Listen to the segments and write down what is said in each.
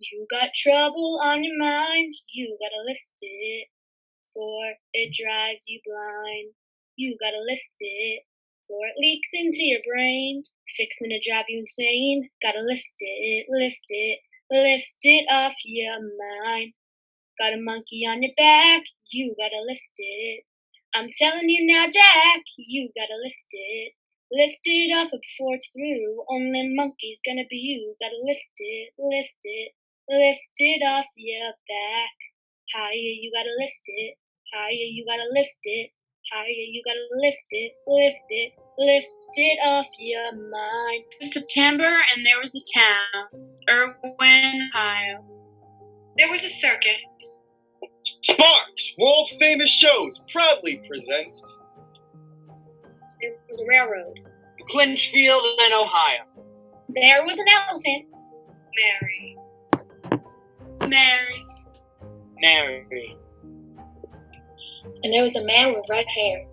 You got trouble on your mind, you gotta lift it, for it drives you blind. You gotta lift it, for it leaks into your brain, fixing to drive you insane. Gotta lift it, lift it, lift it off your mind. Got a monkey on your back, you gotta lift it. I'm telling you now, Jack, you gotta lift it. Lift it off before it's through. Only monkey's gonna be you. Gotta lift it, lift it, lift it off your back. Higher, you gotta lift it. Higher, you gotta lift it. Higher, you gotta lift it, lift it, lift it off your mind. It was September and there was a town, Irwin, Ohio. There was a circus. Sparks, world famous shows, proudly presents. There was a railroad. Clinchfield in Ohio. There was an elephant. Mary. And there was a man with red hair.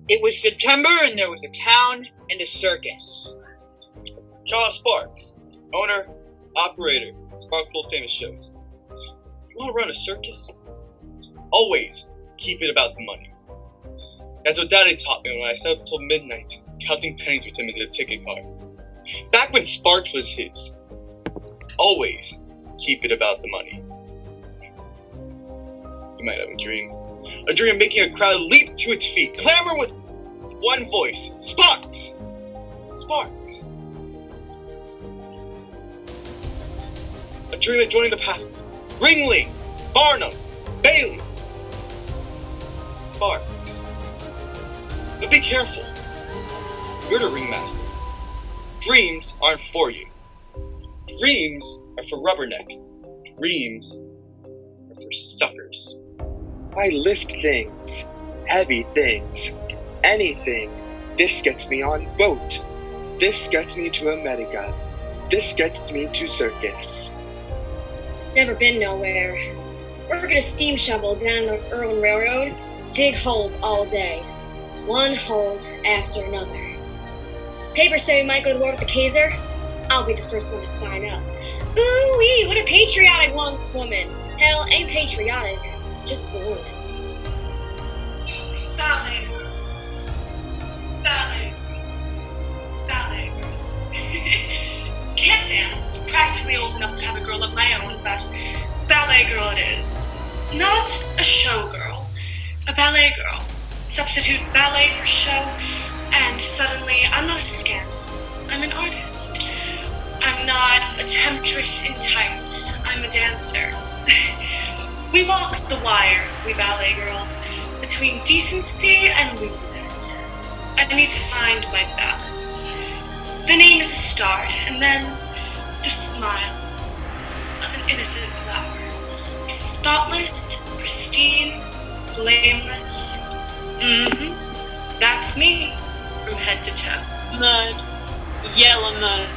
It was September and there was a town and a circus. Charles Sparks, owner, operator, Sparks World Famous Shows. You want to run a circus? Always keep it about the money. That's what Daddy taught me when I sat up till midnight, counting pennies with him in the ticket card. Back when Sparks was his. Always keep it about the money. You might have a dream of making a crowd leap to its feet, clamor with one voice, Sparks! Sparks! A dream of joining the path, Ringley, Barnum, Bailey, Sparks. But be careful, you're the ringmaster. Dreams aren't for you. Dreams are for Rubberneck. Dreams are for suckers. I lift things, heavy things, anything. This gets me on boat. This gets me to America. This gets me to circus. Never been nowhere. Work at a steam shovel down the Irwin Railroad. Dig holes all day. One hole after another. Papers say we might go to the war with the Kaiser. I'll be the first one to sign up. Ooh-wee, what a patriotic woman. Hell, ain't patriotic. Just bored. Ballet. Can't dance. Practically old enough to have a girl of my own, but ballet girl it is. Not a show girl. A ballet girl. Substitute ballet for show, and suddenly I'm not a scandal. I'm an artist. I'm not a temptress in tights. I'm a dancer. We walk the wire, we ballet girls, between decency and lewdness. I need to find my balance. The name is a start, and then the smile of an innocent flower. Spotless, pristine, blameless. That's me, from head to toe. Mud. Yellow mud.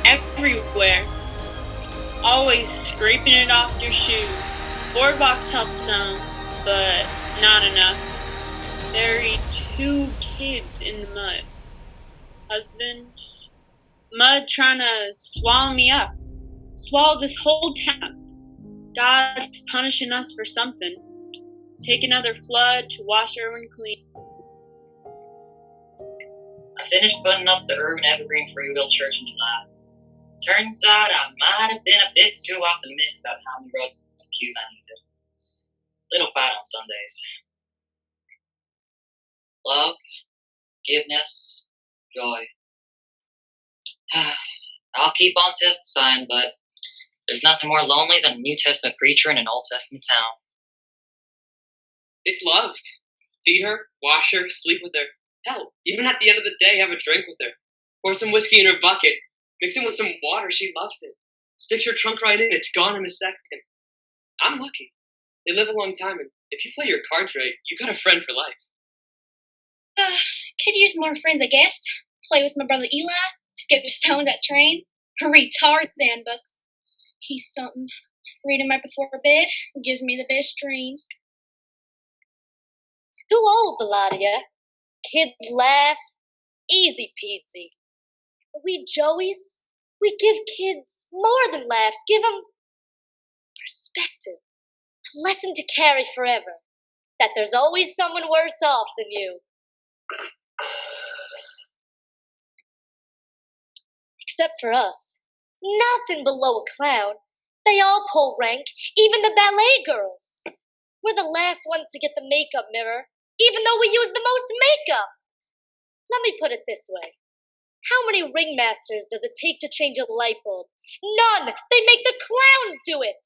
Everywhere. Always scraping it off your shoes. Boardwalks help some, but not enough. Buried 2 kids in the mud. Husband. Mud trying to swallow me up. Swallow this whole town. God's punishing us for something. Take another flood to wash Irwin clean. I finished putting up the Urban Evergreen Free Will Church in July. Turns out I might have been a bit too optimistic about how many road cues I needed. Little quiet on Sundays. Love, forgiveness, joy. I'll keep on testifying, but there's nothing more lonely than a New Testament preacher in an Old Testament town. It's love. Feed her, wash her, sleep with her. Hell, even at the end of the day, have a drink with her. Pour some whiskey in her bucket. Mix it with some water. She loves it. Sticks her trunk right in. It's gone in a second. I'm lucky. They live a long time, and if you play your cards right, you got a friend for life. Could use more friends, I guess. Play with my brother Eli. Skip stones at trains. Read Tarzan books. He's something. Read him right before bed. Gives me the best dreams. Too old, Belladia. Kids laugh. Easy peasy. But we Joeys, We give kids more than laughs, give them perspective, a lesson to carry forever, that there's always someone worse off than you. Except for us, nothing below a clown. They all pull rank, even the ballet girls. We're the last ones to get the makeup mirror, even though we use the most makeup. Let me put it this way. How many ringmasters does it take to change a light bulb? None! They make the clowns do it!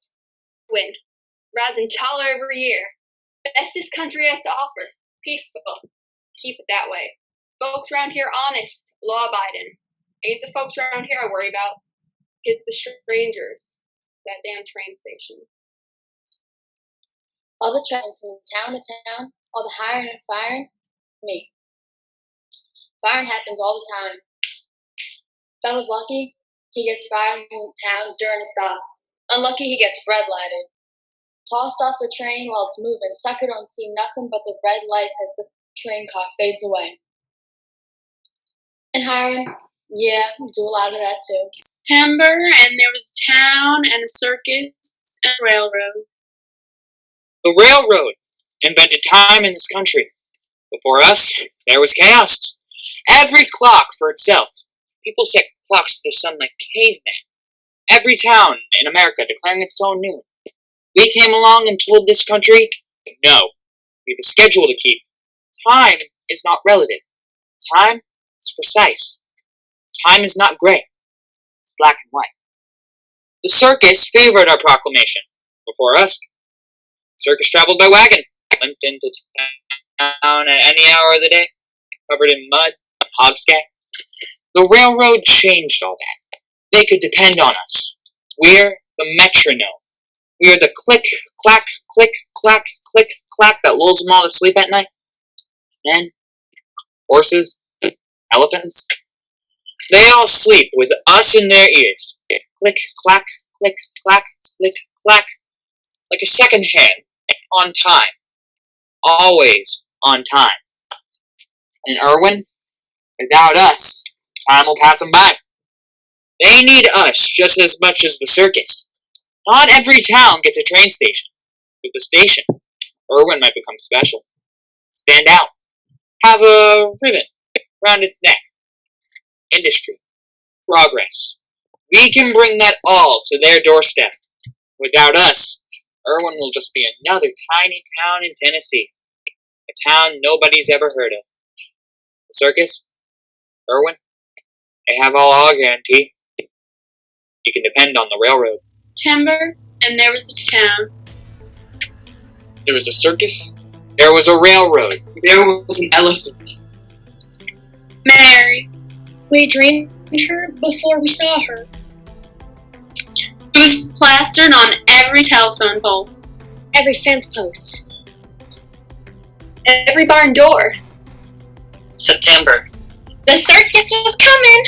Win. Rising taller every year. Best this country has to offer. Peaceful. Keep it that way. Folks around here honest, law-abiding. Ain't the folks around here I worry about. It's the strangers. That damn train station. All the traveling from town to town, all the hiring and firing, me. Firing happens all the time. Fella's lucky, he gets fired in towns during a stop. Unlucky, he gets bread lighted. Tossed off the train while it's moving, sucker don't see nothing but the red lights as the train car fades away. And hiring, yeah, we do a lot of that too. September, and there was a town and a circus and a railroad. The railroad invented time in this country. Before us, there was chaos. Every clock for itself. People set clocks to the sun like cavemen. Every town in America declaring its own noon. We came along and told this country, no, we have a schedule to keep. Time is not relative. Time is precise. Time is not gray. It's black and white. The circus favored our proclamation. Before us, circus traveled by wagon, limped into town at any hour of the day, covered in mud, hogsky. The railroad changed all that. They could depend on us. We're the metronome. We are the click, clack, click, clack, click, clack that lulls them all to sleep at night. Men, horses, elephants, they all sleep with us in their ears. Click, clack, click, clack, click, clack. Like a second hand, on time. Always on time. And Irwin, without us, time will pass them by. They need us just as much as the circus. Not every town gets a train station. With the station, Irwin might become special. Stand out. Have a ribbon around its neck. Industry. Progress. We can bring that all to their doorstep. Without us, Irwin will just be another tiny town in Tennessee. A town nobody's ever heard of. The circus, Irwin, they have all our guarantee. You can depend on the railroad. September, and there was a town. There was a circus. There was a railroad. There was an elephant. Mary. We dreamed her before we saw her. It was plastered on every telephone pole. Every fence post. Every barn door. September. The circus was coming.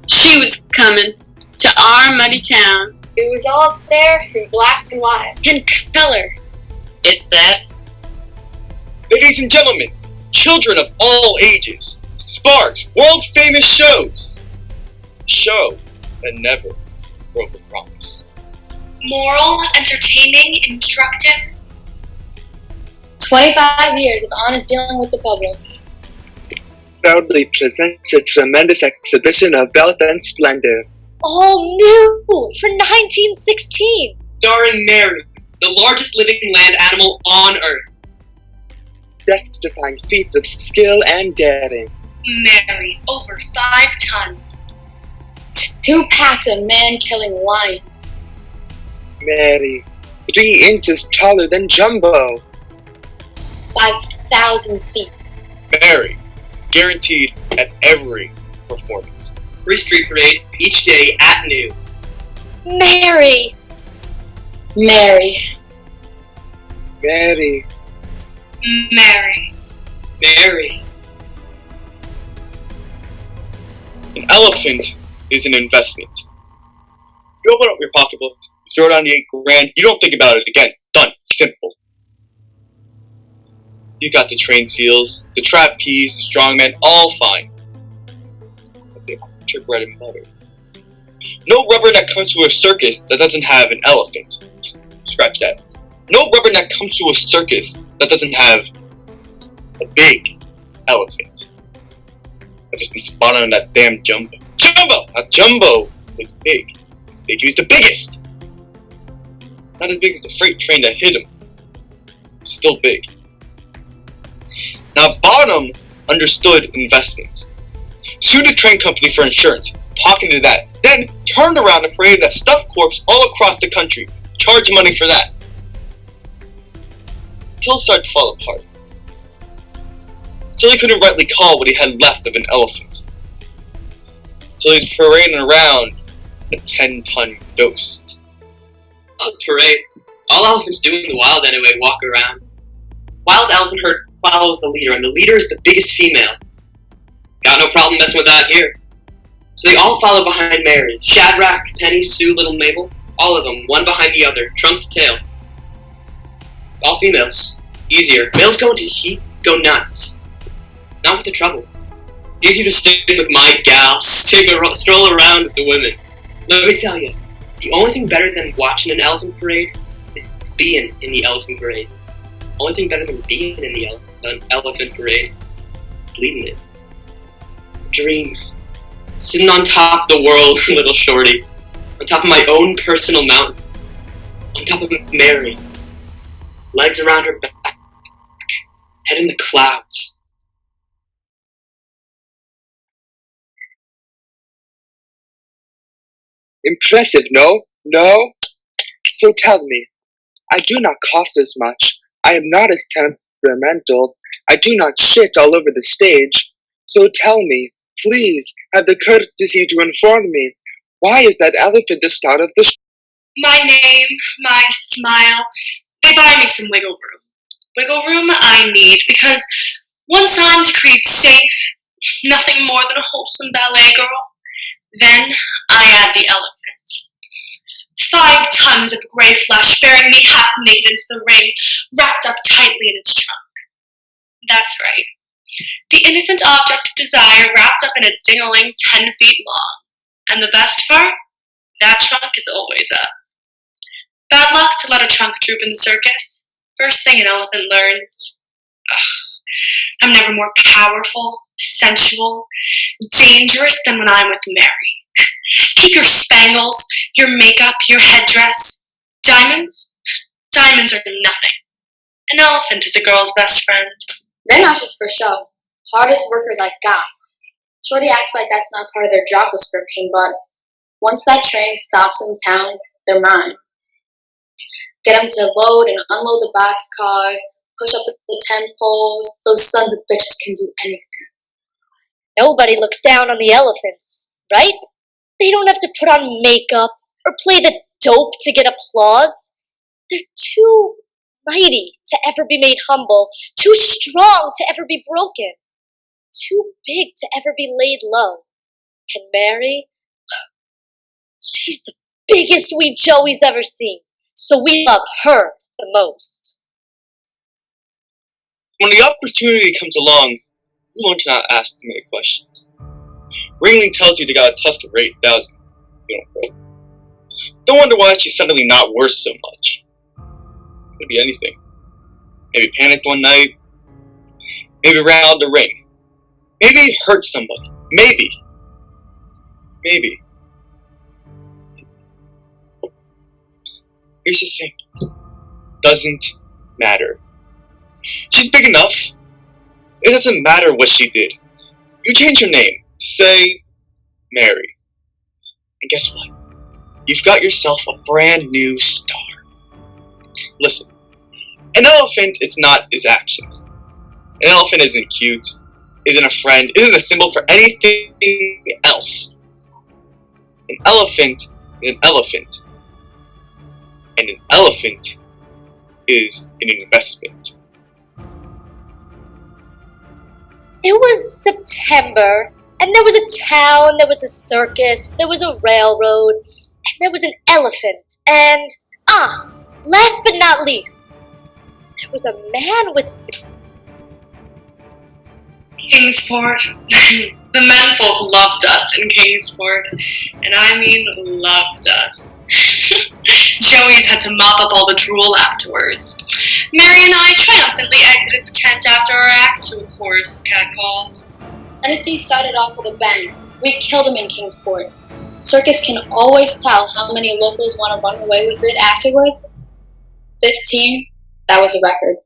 She was coming to our muddy town. It was all there in black and white. And color. It said, Ladies and gentlemen, children of all ages, Sparks, world famous shows. A show that never broke a promise. Moral, entertaining, instructive. 25 years of honest dealing with the public. Proudly presents a tremendous exhibition of wealth and splendor. All new for 1916. Darn Mary, the largest living land animal on Earth. Death-defying feats of skill and daring. Mary, over 5 tons. 2 packs of man-killing lions. Mary, 3 inches taller than Jumbo. 5,000 seats. Mary, guaranteed at every performance. Free street parade each day at noon. Mary. Mary. Mary. Mary. Mary. An elephant is an investment. You open up your pocketbook, you throw down the $8 grand, you don't think about it again. Done. Simple. You got the train seals, the trapeze, the strongman, all fine. But to bread and butter. No rubberneck comes to a circus that doesn't have an elephant. Scratch that. No rubberneck comes to a circus that doesn't have a big elephant. I just spotted on that damn Jumbo. Jumbo! Now Jumbo was big. He was the biggest. Not as big as the freight train that hit him. Still big. Now Bottom understood investments. Sued a train company for insurance, pocketed that, then turned around and paraded that stuffed corpse all across the country, charged money for that. Until it started to fall apart. Until he couldn't rightly call what he had left of an elephant. Until he was parading around a 10-ton ghost. On parade, all elephants do in the wild anyway, walk around. Wild elephant herd follows the leader, and the leader is the biggest female. Got no problem messing with that here. So they all follow behind Mary. Shadrach, Penny, Sue, Little Mabel, all of them, one behind the other, trunk to tail. All females. Easier. Males go into heat, go nuts. Not with the trouble. Easier to stick with my gals, stroll around with the women. Let me tell you, the only thing better than watching an elephant parade is being in the elephant parade. Only thing better than being in the elephant parade is leading it. Dream. Sitting on top of the world, little shorty. On top of my own personal mountain. On top of Mary. Legs around her back. Head in the clouds. Impressive, no? No? So tell me, I do not cost as much. I am not as temperamental. I do not shit all over the stage. So tell me, please, have the courtesy to inform me, why is that elephant the star of the show? My name, my smile, they buy me some wiggle room. Wiggle room I need, because once I'm decreed safe, nothing more than a wholesome ballet girl, then I add the elephant. 5 tons of grey flesh bearing me half naked into the ring, wrapped up tightly in its trunk. That's right. The innocent object of desire wrapped up in a ding-a-ling 10 feet long. And the best part? That trunk is always up. Bad luck to let a trunk droop in the circus. First thing an elephant learns. I'm never more powerful, sensual, dangerous than when I'm with Mary. Keep your spangles, your makeup, your headdress. Diamonds? Diamonds are nothing. An elephant is a girl's best friend. They're not just for show. Hardest workers I got. Shorty acts like that's not part of their job description, but once that train stops in town, they're mine. Get them to load and unload the boxcars, push up the tent poles. Those sons of bitches can do anything. Nobody looks down on the elephants, right? They don't have to put on makeup or play the dope to get applause. They're too mighty to ever be made humble, too strong to ever be broken, too big to ever be laid low. And Mary, she's the biggest wee Joey's ever seen, so we love her the most. When the opportunity comes along, you want to not ask too many questions. Ringling tells you they got a tusk of 8,000. You don't grow. Don't wonder why she's suddenly not worth so much. Could be anything. Maybe panicked one night. Maybe ran out of the ring. Maybe hurt somebody. Maybe. Here's the thing. Doesn't matter. She's big enough. It doesn't matter what she did. You change her name. Say Mary. And guess what? You've got yourself a brand new star. Listen, an elephant, it's not his actions. An elephant isn't cute, isn't a friend, isn't a symbol for anything else. An elephant is an elephant. And an elephant is an investment. It was September, and there was a town, there was a circus, there was a railroad, and there was an elephant, and, last but not least, there was a man with... Kingsport. The menfolk loved us in Kingsport, and I mean loved us. Joey's had to mop up all the drool afterwards. Mary and I triumphantly exited the tent after our act to a chorus of catcalls. Tennessee started off with a bang. We killed him in Kingsport. Circus can always tell how many locals want to run away with it afterwards. 15, that was a record.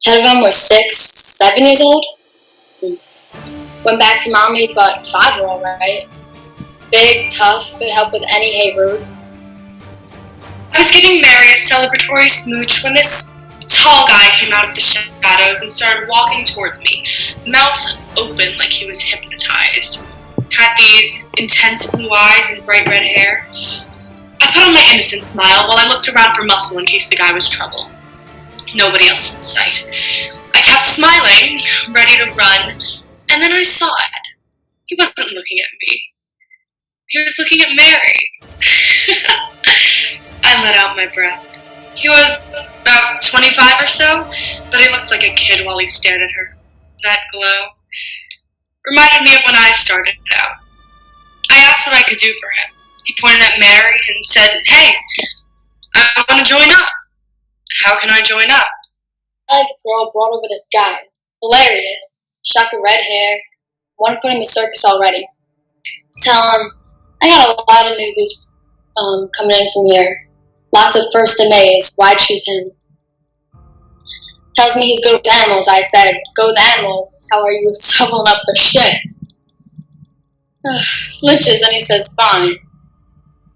10 of them were 6, 7 years old. Went back to mommy, but 5 were alright. Big, tough, could help with any hay road. I was giving Mary a celebratory smooch when this tall guy came out of the shadows and started walking towards me, mouth open like he was hypnotized. Had these intense blue eyes and bright red hair. I put on my innocent smile while I looked around for muscle in case the guy was trouble. Nobody else in sight. I kept smiling, ready to run, and then I saw it. He wasn't looking at me. He was looking at Mary. I let out my breath. He was about 25 or so, but he looked like a kid while he stared at her. That glow reminded me of when I started out. I asked what I could do for him. He pointed at Mary and said, "Hey, I want to join up." "How can I join up?" I like a girl brought over this guy. Hilarious. Shock of red hair. 1 foot in the circus already. Tell him, I got a lot of newbies coming in from here. Lots of first Mays. Why choose him? Tells me he's good with animals. I said, go with animals. How are you with shoveling up their shit? Flinches and he says, fine.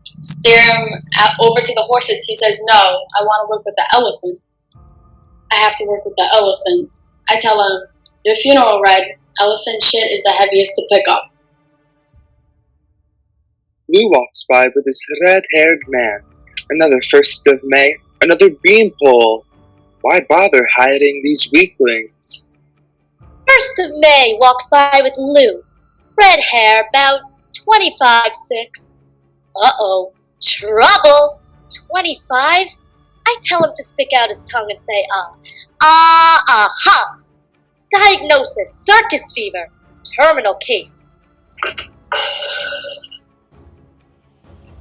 Steer him over to the horses. He says, no, I want to work with the elephants. I have to work with the elephants. I tell him, your funeral red, elephant shit is the heaviest to pick up. Lou walks by with his red-haired man. Another 1st of May, another beanpole. Why bother hiding these weaklings? 1st of May walks by with Lou. Red hair, about 25-6. Uh-oh, trouble! 25? I tell him to stick out his tongue and say, aha! Diagnosis, circus fever, terminal case.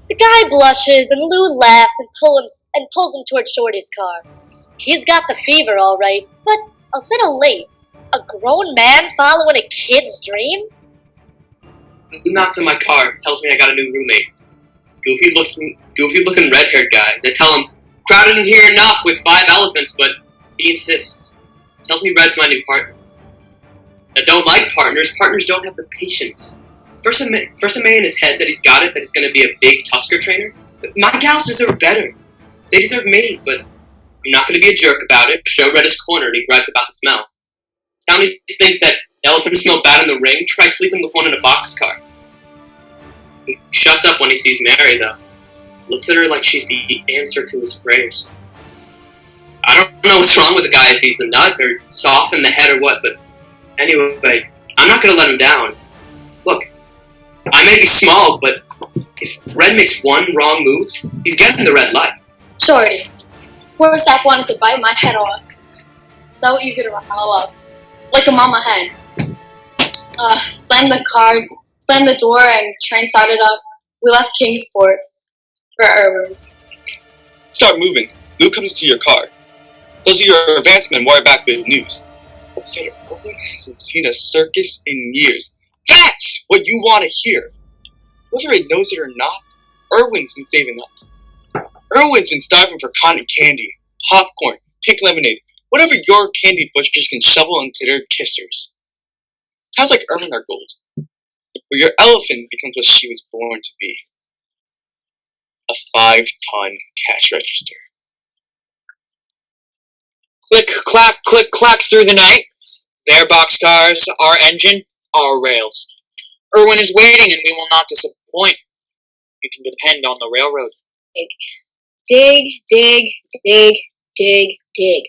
The guy blushes and Lou laughs and pulls him toward Shorty's car. He's got the fever all right, but a little late. A grown man following a kid's dream? Who knocks on my car and tells me I got a new roommate? Goofy-looking red-haired guy. They tell him, crowded in here enough with 5 elephants, but he insists. Tells me Red's my new partner. I don't like partners. Partners don't have the patience. First of May in his head that he's got it, that he's going to be a big Tusker trainer. My gals deserve better. They deserve me, but I'm not going to be a jerk about it. Show Red his corner and he gripes about the smell. Townies think that elephants smell bad in the ring. Try sleeping with one in a boxcar. He shuts up when he sees Mary, though. Looks at her like she's the answer to his prayers. I don't know what's wrong with the guy, if he's a nut or soft in the head or what, but anyway, I'm not going to let him down. Look, I may be small, but if Red makes one wrong move, he's getting the red light. Shorty. Worst app wanted to bite my head off. So easy to rile up. Like a mama hen. Slammed the door, and train started up. We left Kingsport for Rubrum. Start moving. Lou comes into your car. Those are your advancemen wire back with news. Said Erwin hasn't seen a circus in years. That's what you want to hear. Whether it knows it or not, Erwin's been saving up. Erwin's been starving for cotton candy, popcorn, pink lemonade, whatever your candy butchers can shovel into their kissers. Sounds like Erwin our gold. Where your elephant becomes what she was born to be. A 5-ton cash register. Click, clack, click, clack through the night. Their boxcars, our engine, our rails. Erwin is waiting and we will not disappoint. You can depend on the railroad. Dig, dig, dig, dig, dig.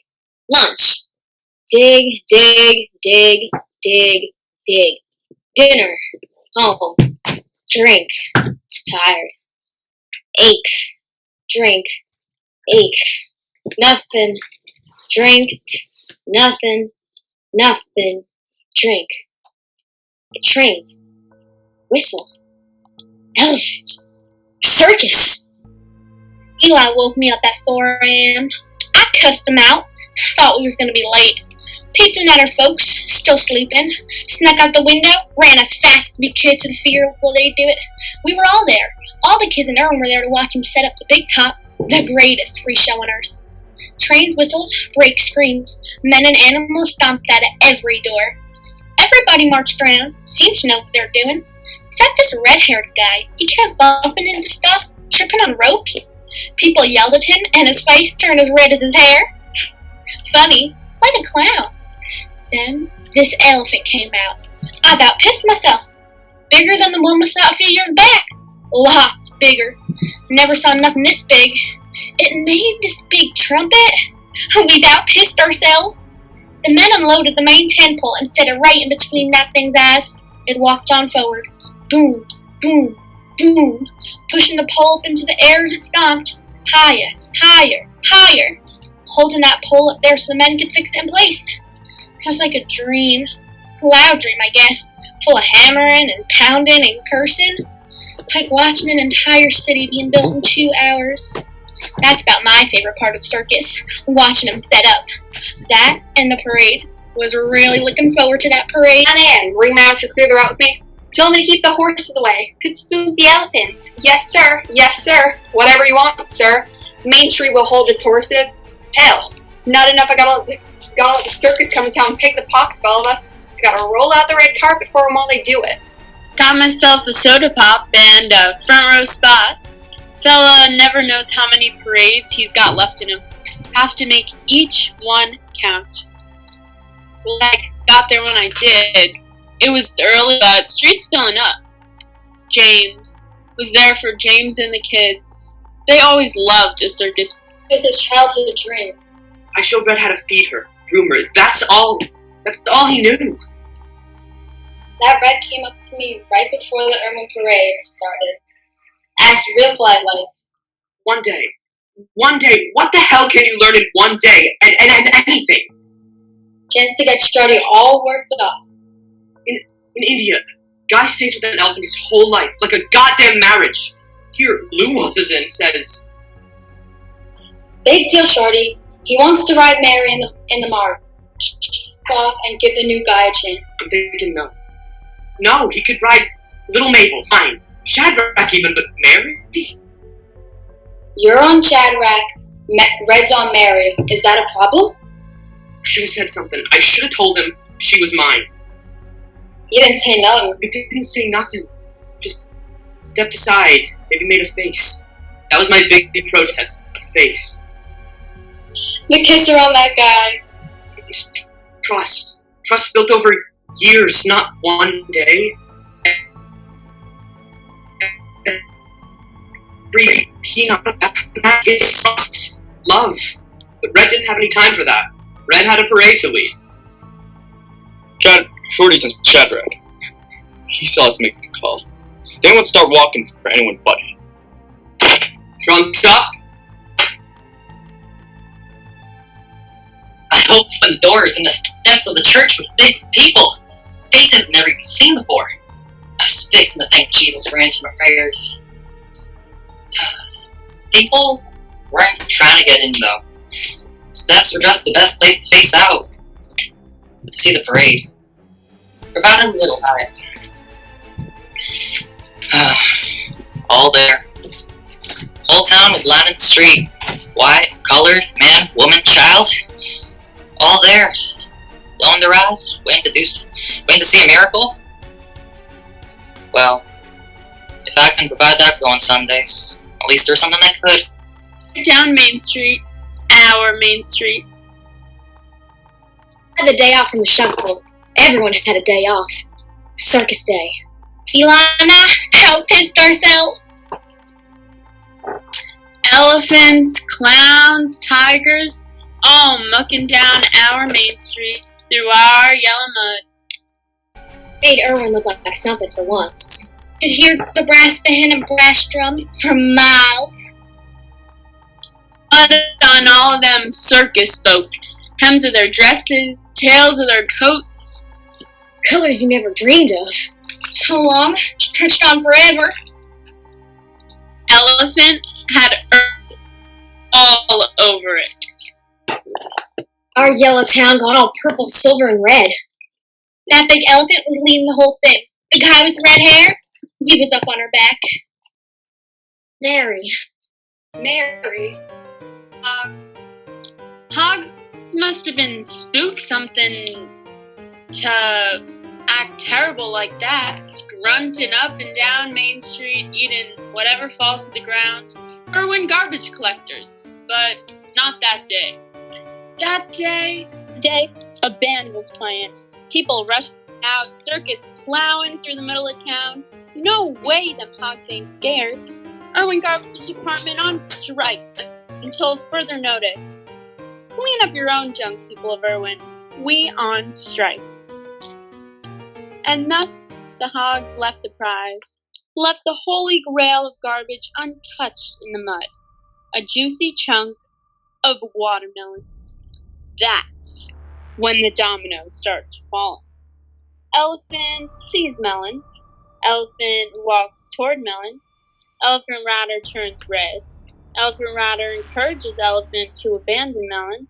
Lunch. Dig, dig, dig, dig, dig. Dinner. Home. Drink. Tired. Ache. Drink. Ache. Nothing. Drink. Nothing. Nothing. Drink. A train. Whistle. Elephant. Circus. Eli woke me up at 4 a.m. I cussed him out. Thought we was going to be late. Peeped in at our folks, still sleeping. Snuck out the window, ran as fast as we could to the field while they do it. We were all there. All the kids in Irwin were there to watch him set up the big top, the greatest free show on earth. Trains whistled, brakes screamed, men and animals stomped at every door. Everybody marched around, seemed to know what they were doing. Except this red-haired guy. He kept bumping into stuff, tripping on ropes. People yelled at him, and his face turned as red as his hair. Funny, like a clown. Then this elephant came out. I about pissed myself. Bigger than the one we saw a few years back. Lots bigger. Never saw nothing this big. It made this big trumpet. We about pissed ourselves. The men unloaded the main tent pole and set it right in between that thing's eyes. It walked on forward. Boom, boom, boom. Pushing the pole up into the air as it stomped. Higher, higher, higher. Holding that pole up there so the men could fix it in place. It was like a dream. A loud dream, I guess. Full of hammering and pounding and cursing. Like watching an entire city being built in 2 hours. That's about my favorite part of circus. Watching them set up. That and the parade. Was really looking forward to that parade. And ringmaster clear the route with me. Tell me to keep the horses away. Could spook the elephant. Yes, sir. Yes, sir. Whatever you want, sir. Main Street will hold its horses. Hell, not enough. I gotta let the circus come to town and pick the pockets of all of us. I gotta roll out the red carpet for them while they do it. Got myself a soda pop and a front row spot. Fella never knows how many parades he's got left in him. Have to make each one count. Well, I got there when I did. It was early, but streets filling up. James was there for James and the kids. They always loved a circus. It was his childhood dream. I showed Red how to feed her, groom her. That's all he knew. That Red came up to me right before the Irwin parade started. Asked real polite like, One day, what the hell can you learn in one day? And anything? chance to get Jordyn all worked up. In India, guy stays with an elephant his whole life, like a goddamn marriage. Here, Lou waltzes in and says, Big deal, Shorty. He wants to ride Mary in the march. Go off and give the new guy a chance. I'm thinking no. No, he could ride Little Mabel, fine. Shadrach even, but Mary? You're on Shadrach, Red's on Mary. Is that a problem? I should have said something. I should have told him she was mine. You didn't say nothing. I didn't say nothing. Just stepped aside, maybe made a face. That was my big protest, a face. The kiss around that guy. It's trust. Trust built over years, not one day. Every peanut, that is trust. Love. But Red didn't have any time for that. Red had a parade to lead. Shorty's in Shadrach. He saw us make the call. They won't start walking for anyone but him. Trunks up. I opened doors and the steps of the church with big people. Faces I've never even seen before. I was fixing to thank Jesus for answering my prayers. People weren't trying to get in though. Steps were just the best place to face out. To see the parade. For about a little time. All there. Whole town was lining the street. White, colored, man, woman, child. All there. Blowing their eyes. Waiting to see a miracle. Well, if I can provide that glow on Sundays, at least there's something that could. Down Main Street. Our Main Street. I had the day off from the shovel. Everyone had a day off. Circus day. Ilana, how pissed ourselves. Elephants, clowns, tigers, all mucking down our Main Street through our yellow mud. Made Irwin look like something for once. Could hear the brass band and brass drum for miles. Uttered on all of them circus folk, hems of their dresses, tails of their coats. Colors you never dreamed of. So long, stretched on forever. Elephant had earth all over it. Our yellow town got all purple, silver, and red. That big elephant was leading the whole thing. The guy with the red hair, he was up on her back. Mary. Hogs must have been spooked something to act terrible like that, grunting up and down Main Street, eating whatever falls to the ground, or when garbage collectors, but not that day. That day, a band was playing. People rushed out, circus plowing through the middle of town. No way them hogs ain't scared. Irwin Garbage Department on strike until further notice. Clean up your own junk, people of Irwin. We on strike. And thus the hogs left the prize, left the holy grail of garbage untouched in the mud. A juicy chunk of watermelon. That's when the dominoes start to fall. Elephant sees melon. Elephant walks toward melon. Elephant Rider turns red. Elephant Rider encourages Elephant to abandon melon.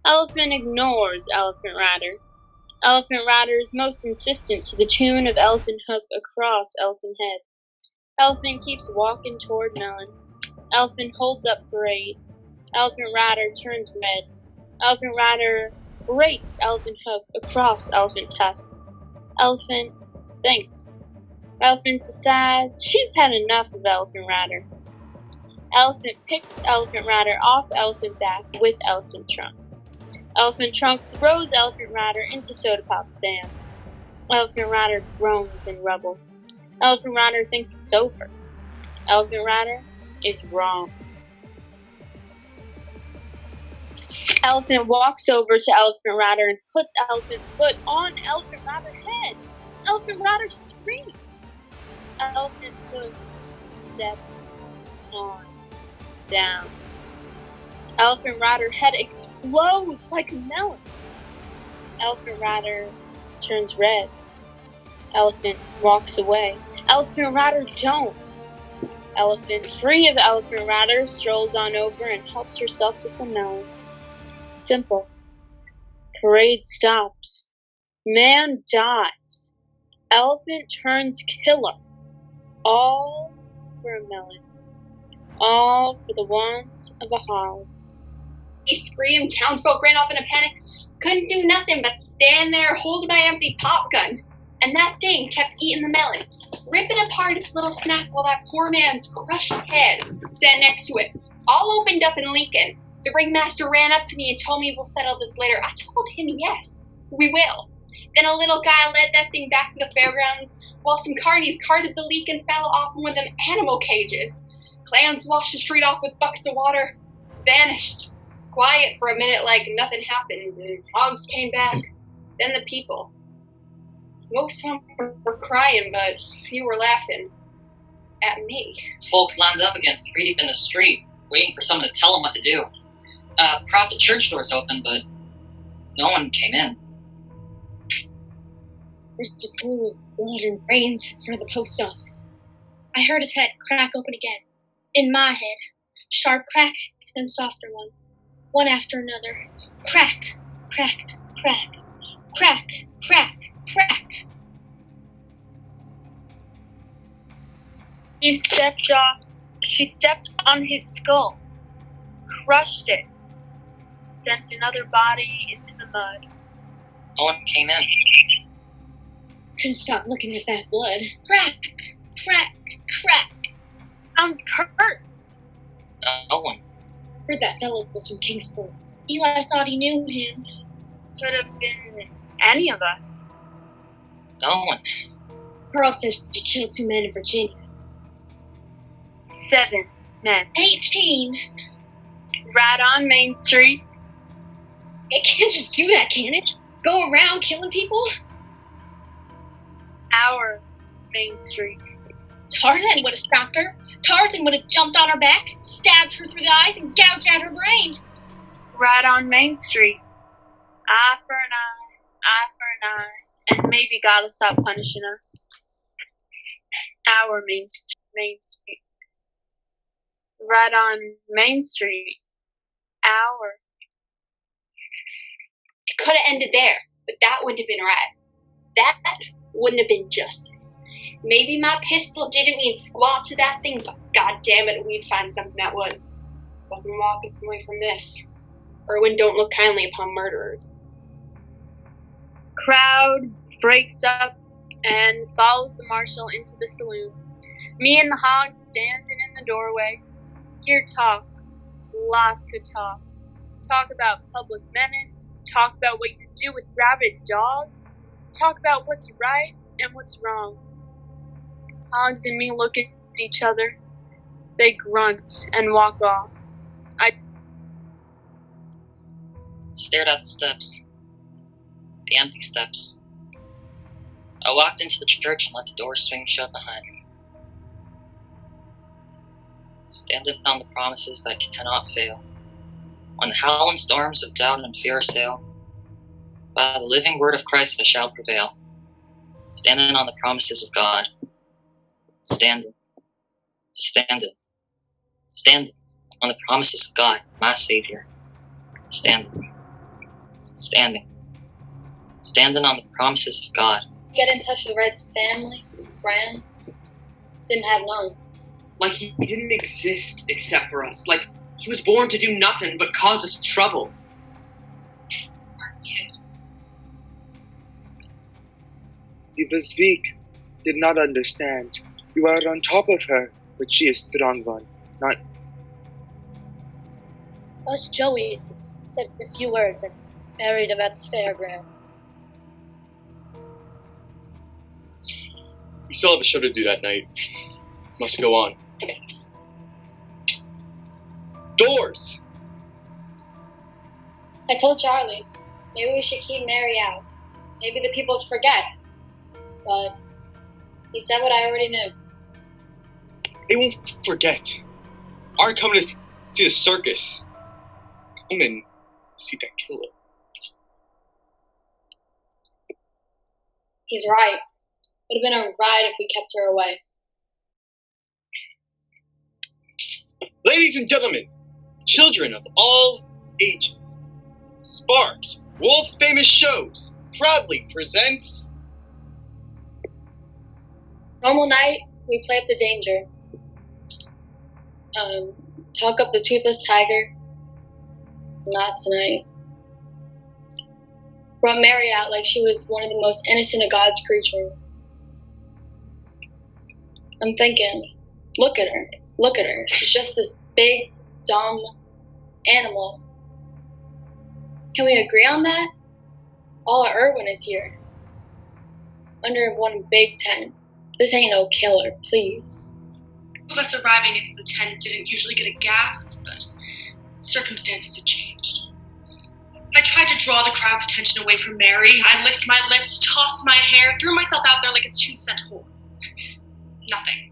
Elephant ignores Elephant Rider. Elephant Rider is most insistent to the tune of Elephant Hook across Elephant Head. Elephant keeps walking toward melon. Elephant holds up parade. Elephant Rider turns red. Elephant Rider breaks Elephant Hook across Elephant Tusk. Elephant thinks. Elephant decides she's had enough of Elephant Rider. Elephant picks Elephant Rider off Elephant back with Elephant Trunk. Elephant Trunk throws Elephant Rider into soda pop stand. Elephant Rider groans in rubble. Elephant Rider thinks it's over. Elephant Rider is wrong. Elephant walks over to Elephant Rider and puts Elephant foot on Elephant Rider's head. Elephant Rider screams. Elephant foot steps on down. Elephant Rider head explodes like a melon. Elephant Rider turns red. Elephant walks away. Elephant Rider don't. Elephant, free of Elephant Rider, strolls on over and helps herself to some melon. Simple. Parade stops. Man dies. Elephant turns killer. All for a melon. All for the want of a hog. He screamed, townsfolk ran off in a panic. Couldn't do nothing but stand there holding my empty pop gun. And that thing kept eating the melon, ripping apart its little snack while that poor man's crushed head sat next to it, all opened up and leaking. The ringmaster ran up to me and told me we'll settle this later. I told him yes, we will. Then a little guy led that thing back to the fairgrounds while some carnies carted the leak and fell off in one of them animal cages. Clowns washed the street off with buckets of water, vanished. Quiet for a minute like nothing happened, and hogs came back. Then the people. Most of them were crying, but few were laughing. At me. Folks lined up again 3 deep in the street, waiting for someone to tell them what to do. Propped the church doors open, but no one came in. There's a pool of blood and brains in front of the post office. I heard his head crack open again. In my head. Sharp crack, then softer one. One after another. Crack, crack, crack. Crack, crack, crack. She stepped on his skull, crushed it, sent another body into the mud. No one came in. Couldn't stop looking at that blood. Crack, crack, crack. Sounds cursed. No one. Heard that fellow was from Kingsport. Eli thought he knew him. Could have been any of us. No one. Pearl says she killed 2 men in Virginia. 7 men. 18. Right on Main Street. It can't just do that, can it? Go around killing people? Our Main Street. Tarzan would have stopped her. Tarzan would have jumped on her back, stabbed her through the eyes, and gouged out her brain. Right on Main Street. Eye for an eye, eye for an eye, and maybe God will stop punishing us. Our Main Street. Right on Main Street. Our. It could have ended there, but that wouldn't have been right. That wouldn't have been justice. Maybe my pistol didn't mean squat to that thing, but god damn it, we'd find something that would. Wasn't walking away from this. Irwin don't look kindly upon murderers. Crowd breaks up and follows the marshal into the saloon. Me and the hog standing in the doorway. Hear talk. Lots of talk. Talk about public menace. Talk about what you do with rabid dogs. Talk about what's right and what's wrong. Hogs and me look at each other. They grunt and walk off. I stared at the steps. The empty steps. I walked into the church and let the door swing shut behind me. Standing on the promises that cannot fail. When the howling storms of doubt and fear assail, by the living word of Christ I shall prevail. Standing on the promises of God. Standing on the promises of God, my Savior. Standing on the promises of God. Get in touch with Red's family, friends. Didn't have none. Like he didn't exist except for us. Like he was born to do nothing but cause us trouble. He was weak, did not understand. You are on top of her, but she is strong one, not... Us Joey said a few words and buried him at the fairground. We still have a show to do that night. Must go on. Doors! I told Charlie, maybe we should keep Mary out. Maybe the people would forget. But he said what I already knew. They won't forget. Aren't coming to see the circus. Come and see that killer. He's right. Would have been a ride if we kept her away. Ladies and gentlemen, children of all ages, Sparks, world famous shows, proudly presents... Normal night, we play up the danger. Talk up the toothless tiger. Not tonight. Brought Mary out like she was one of the most innocent of God's creatures. I'm thinking, look at her. She's just this big, dumb animal. Can we agree on that? All of Irwin is here. Under one big tent. This ain't no killer, please. All of us arriving into the tent didn't usually get a gasp, but circumstances had changed. I tried to draw the crowd's attention away from Mary. I licked my lips, tossed my hair, threw myself out there like a 2-cent whore. Nothing.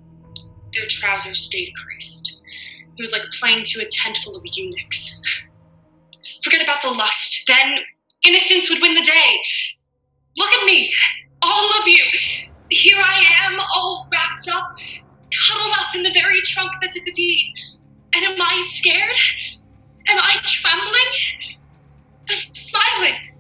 Their trousers stayed creased. It was like playing to a tent full of eunuchs. Forget about the lust, then innocence would win the day. Look at me, all of you. Here I am, all wrapped up, cuddled up in the very trunk that did the deed. And am I scared? Am I trembling? I'm smiling.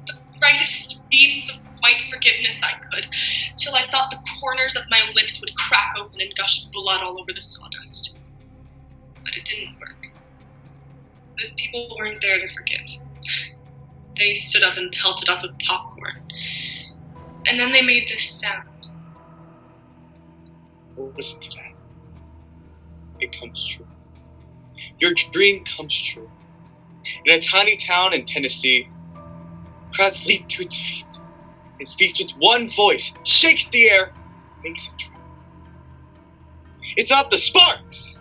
The brightest beams of white forgiveness I could, till I thought the corners of my lips would crack open and gush blood all over the sawdust. But it didn't work. Those people weren't there to forgive. They stood up and pelted us with popcorn. And then they made this sound. Listen to that. It comes true. Your dream comes true. In a tiny town in Tennessee, crowds leap to its feet. It speaks with one voice, shakes the air, makes it tremble. It's not the sparks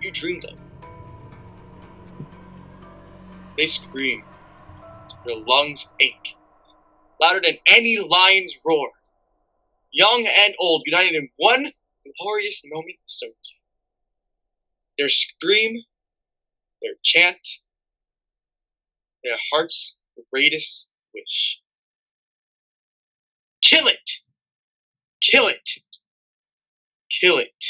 you dreamed of. They scream. Their lungs ache, louder than any lion's roar. Young and old, united in one glorious moment of certainty. Their scream, their chant, their heart's greatest wish. Kill it! Kill it! Kill it!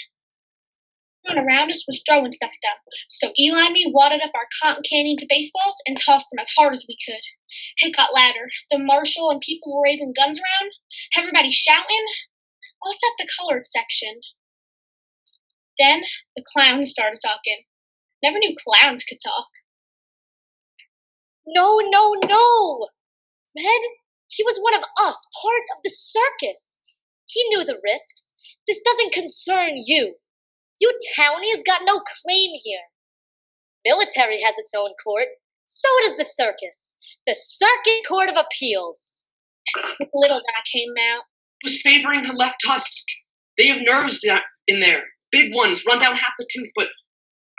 Everyone around us was throwing stuff down, so Eli and me wadded up our cotton candy into baseballs and tossed them as hard as we could. It got louder. The marshal and people were waving guns around, everybody shouting, all except the colored section. Then the clowns started talking. Never knew clowns could talk. No, no, no! Red, he was one of us, part of the circus. He knew the risks. This doesn't concern you. You townies got no claim here. Military has its own court. So does the circus. The Circuit Court of Appeals. The little guy came out. Was favoring the left tusk. They have nerves in there. Big ones, run down half the tooth, but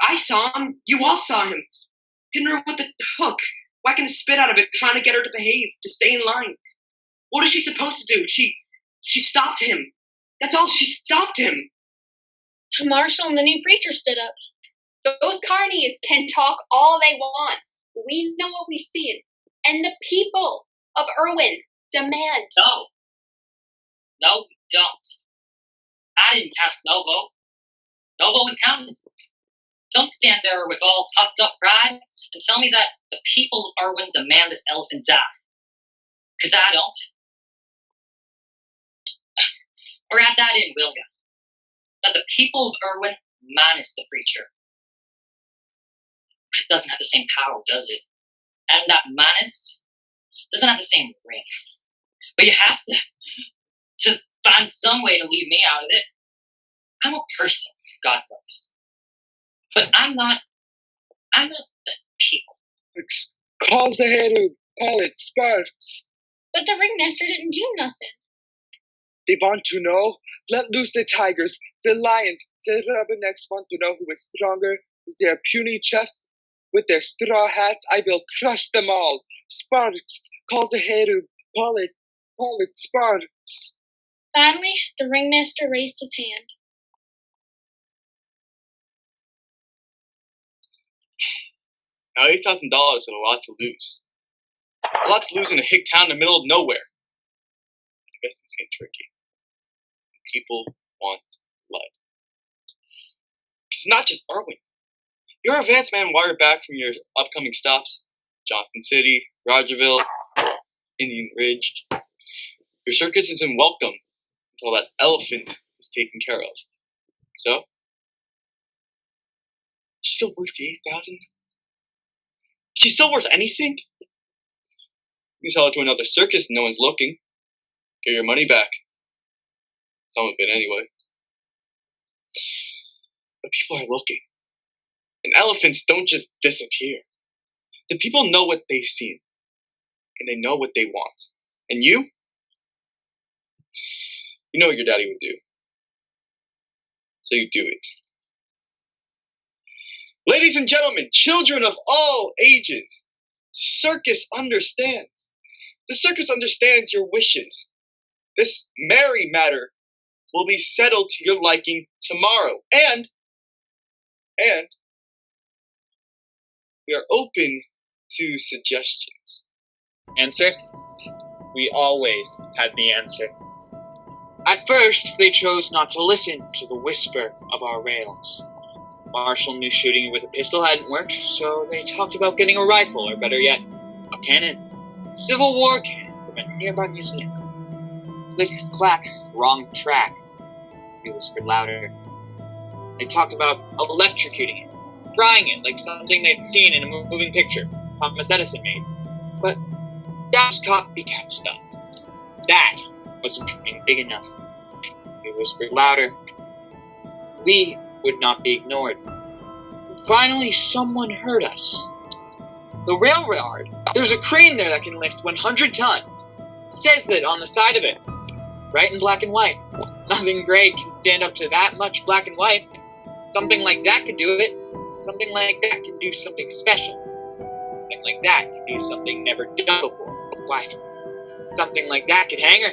I saw him. You all saw him. Hitting her with the hook, whacking the spit out of it, trying to get her to behave, to stay in line. What is she supposed to do? She stopped him. That's all. She stopped him. The marshal and the new preacher stood up. Those carnies can talk all they want. We know what we've seen. And the people of Irwin demand. No. No, we don't. I didn't cast no vote. No vote was counted. Don't stand there with all puffed up pride and tell me that the people of Irwin demand this elephant die. 'Cause I don't. Or add that in, will ya? That the people of Irwin minus the preacher. It doesn't have the same power, does it? And that minus doesn't have the same ring. But you have to find some way to leave me out of it. I'm a person, God knows. But I'm not the people. Call the Herrera, call it Sparks. But the ringmaster didn't do nothing. They want to know? Let loose the tigers, the lions, the rubbernecks want to know who is stronger with their puny chests. With their straw hats, I will crush them all. Sparks, call the Herrera, call it Sparks. Finally, the ringmaster raised his hand. Now $8,000 is a lot to lose. A lot to lose in a hick town in the middle of nowhere. Investments get tricky. People want blood. It's not just Irwin. Your advance man wired back from your upcoming stops. Johnson City, Rogerville, Indian Ridge. Your circus isn't welcome until that elephant is taken care of. So? She's still worth the $8,000? She's still worth anything? You sell it to another circus and no one's looking. Get your money back. Some of it anyway. But people are looking. And elephants don't just disappear. The people know what they've seen. And they know what they want. And you? You know what your daddy would do. So you do it. Ladies and gentlemen, children of all ages, the circus understands. The circus understands your wishes. This merry matter will be settled to your liking tomorrow. And we are open to suggestions. Answer? We always had the answer. At first, they chose not to listen to the whisper of our rails. Marshall knew shooting with a pistol hadn't worked, so they talked about getting a rifle, or better yet, a cannon. Civil War cannon from a nearby museum. Click, clack, wrong track. He whispered louder. They talked about electrocuting it, frying it like something they'd seen in a moving picture Thomas Edison made. But that was copycat stuff. That wasn't dreaming big enough. He whispered louder. We would not be ignored. And finally, someone heard us. The railroad. There's a crane there that can lift 100 tons. Says that on the side of it. Right in black and white. Nothing gray can stand up to that much black and white. Something like that can do it. Something like that can do something special. Something like that can do something never done before. Why? Something like that could hang her.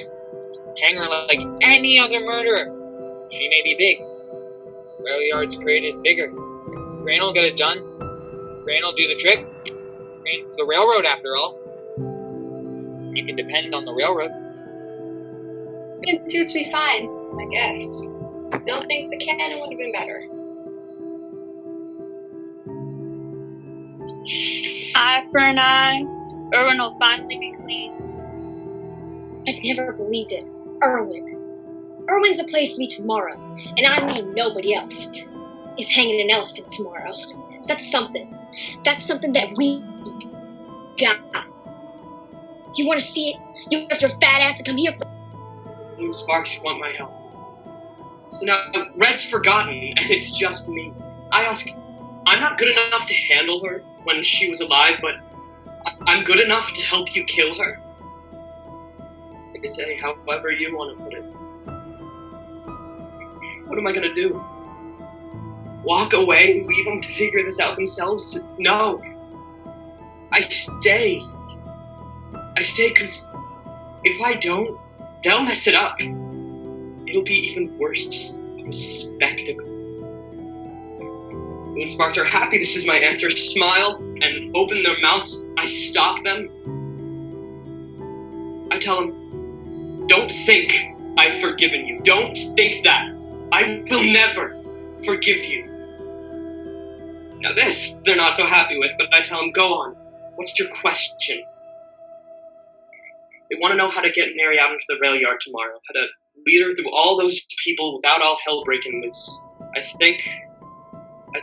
Hang her like any other murderer. She may be big. Rail yard's crate is bigger. Crane will get it done. Crane will do the trick. It's the railroad, after all. You can depend on the railroad. It suits me fine, I guess. Still think the cannon would have been better. Eye for an eye. Irwin will finally be clean. I'd never believed it. Irwin. Irwin's the place to be tomorrow, and I mean nobody else is hanging an elephant tomorrow. So that's something. That's something that we got. You want to see it? You want your fat ass to come here? You Sparks want my help. So now, Red's forgotten, and it's just me. I ask, I'm not good enough to handle her when she was alive, but I'm good enough to help you kill her. I can say however you want to put it. What am I gonna do? Walk away, leave them to figure this out themselves? No. I stay. I stay because if I don't, they'll mess it up. It'll be even worse of a spectacle. When Sparks are happy, this is my answer. Smile and open their mouths. I stop them. I tell them, don't think I've forgiven you. Don't think that. I will never forgive you. Now this, they're not so happy with, but I tell them, go on. What's your question? They want to know how to get Mary out into the rail yard tomorrow, how to lead her through all those people without all hell breaking loose. I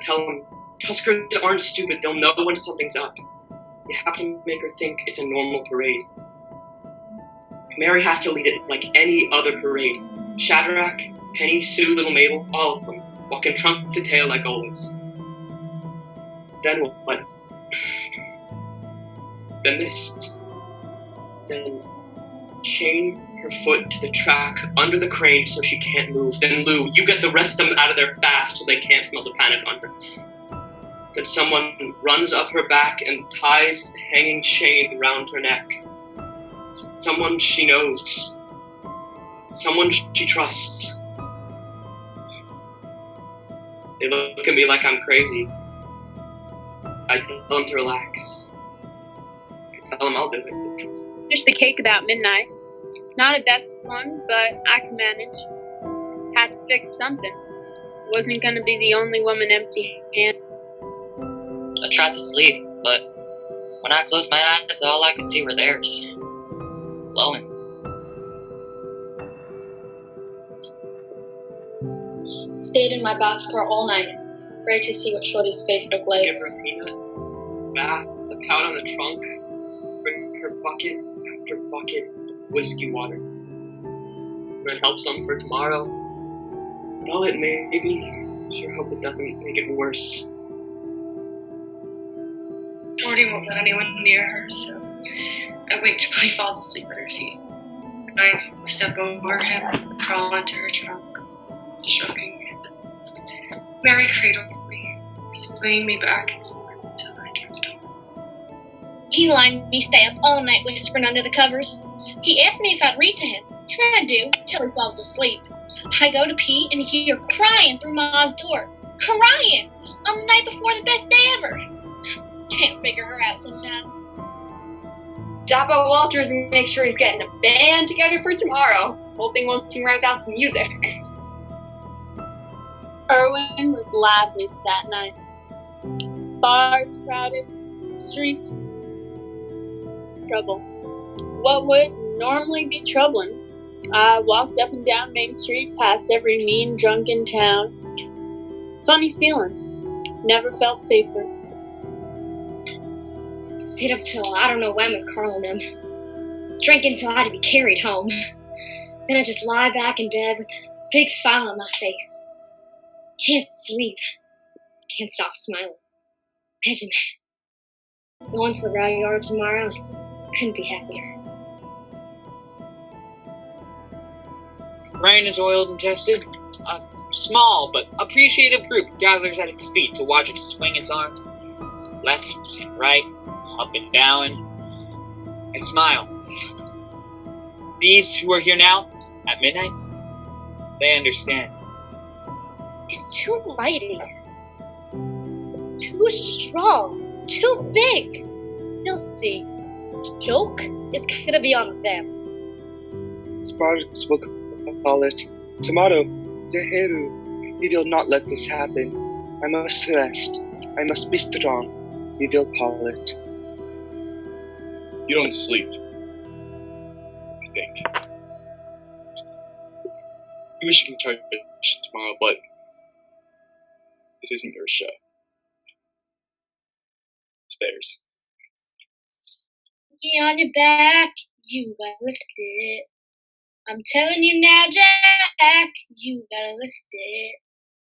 tell them, Tuskers aren't stupid, they'll know when something's up. You have to make her think it's a normal parade. Mary has to lead it like any other parade. Shadrach, Penny, Sue, Little Mabel, all of them, walking trunk to tail like always. Then what? Then this. Then chain her foot to the track under the crane so she can't move. Then Lou, you get the rest of them out of there fast so they can't smell the panic on her. Then someone runs up her back and ties the hanging chain around her neck. Someone she knows. Someone she trusts. They look at me like I'm crazy. I tell them to relax. I tell them I'll do it. Finished the cake about midnight. Not a best one, but I can manage. Had to fix something. Wasn't gonna be the only woman empty-handed. I tried to sleep, but when I closed my eyes, all I could see were theirs. Glowing. Stayed in my boxcar all night, ready to see what Shorty's face looked like. Give her a peanut, bath, a pout on the trunk, bring her bucket after bucket of whiskey water. I'm gonna help some for tomorrow. Dull it maybe. Sure hope it doesn't make it worse. Jordyn won't let anyone near her, so I wait till he falls asleep at her feet. I step over him, crawl into her trunk, stroking it. Mary cradles me, swaying me back and forth until I drift off. He lined me stay up all night whispering under the covers. He asked me if I'd read to him, and I do, till he falls asleep. I go to pee and hear crying through Ma's door. Crying! On the night before the best day ever. Can't figure her out sometimes. Dappo Walters and make sure he's getting a band together for tomorrow. Hoping won't seem right without some music. Irwin was lively that night. Bars crowded, streets trouble. What would normally be troubling? I walked up and down Main Street, past every mean drunk in town. Funny feeling. Never felt safer. Stayed up till I don't know when with Carl and them. Drinking till I had to be carried home. Then I just lie back in bed with a big smile on my face. Can't sleep. Can't stop smiling. Imagine that. Going to the rail yard tomorrow, couldn't be happier. Ryan is oiled and tested. A small but appreciative group gathers at its feet to watch it swing its arms left and right, up and down. I smile. These who are here now, at midnight, they understand. He's too mighty. Too strong. Too big. They'll see. Joke is gonna be on them. Sparks will call it. Tomorrow, Zeheru. We will not let this happen. I must rest. I must be strong. We will call it. You don't sleep, I think. You wish you can charge tomorrow, but this isn't your show. It's theirs. Be on your back, you gotta lift it. I'm telling you now, Jack, you gotta lift it.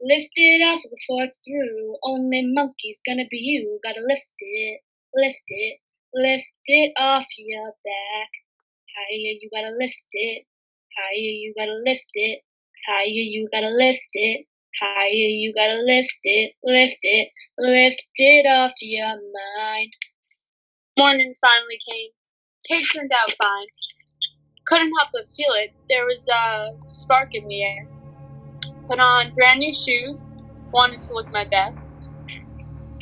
Lift it off before it's through. Only monkey's gonna be you. Gotta lift it, lift it, lift it off your back. Higher, you gotta lift it. Higher, you gotta lift it. Higher, you gotta lift it. Higher, you gotta lift it, lift it off your mind. Morning finally came. Cake turned out fine. Couldn't help but feel it. There was a spark in the air. Put on brand new shoes. Wanted to look my best.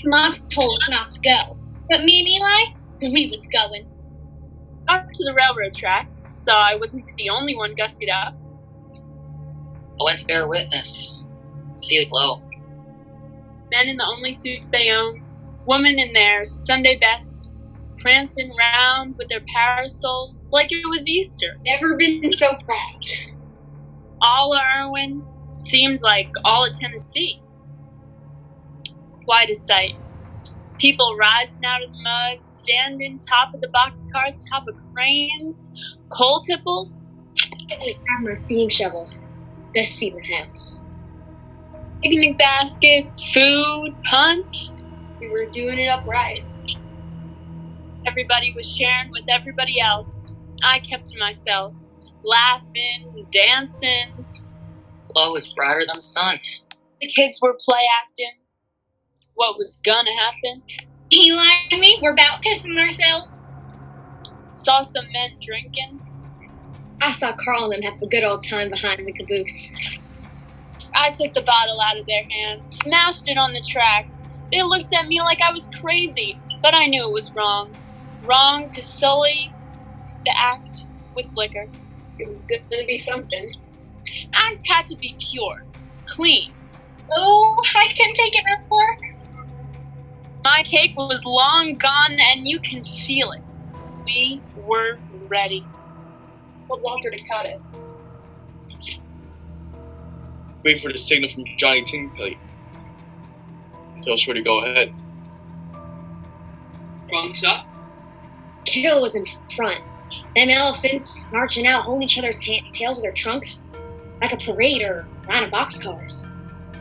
Mom told us not to go, but me and Eli, we was going. Got to the railroad track, so I wasn't the only one gussied up. I went to bear witness. See the glow. Men in the only suits they own. Women in their Sunday best. Prancing round with their parasols like it was Easter. Never been so proud. All of Irwin seems like all of Tennessee. Quite a sight. People rising out of the mud, standing top of the boxcars, top of cranes, coal tipples. Hammer, steam shovel. Best seat in the house. Picnic baskets, food, punch. We were doing it up right. Everybody was sharing with everybody else. I kept to myself, laughing, dancing. Glow was brighter than the sun. The kids were play acting. What was gonna happen? Eli and me were about pissing ourselves. Saw some men drinking. I saw Carl and them have a good old time behind the caboose. I took the bottle out of their hands, smashed it on the tracks. They looked at me like I was crazy, but I knew it was wrong. Wrong to sully the act with liquor. It was gonna be something. Act had to be pure, clean. Oh, I can take it no more. My cake was long gone, and you can feel it. We were ready. Told Walter to cut it. Waiting for the signal from Johnny Tinkley. Tell Shorty to go ahead. Trunks up. Kill was in front. Them elephants marching out, holding each other's tails with their trunks like a parade or line of boxcars.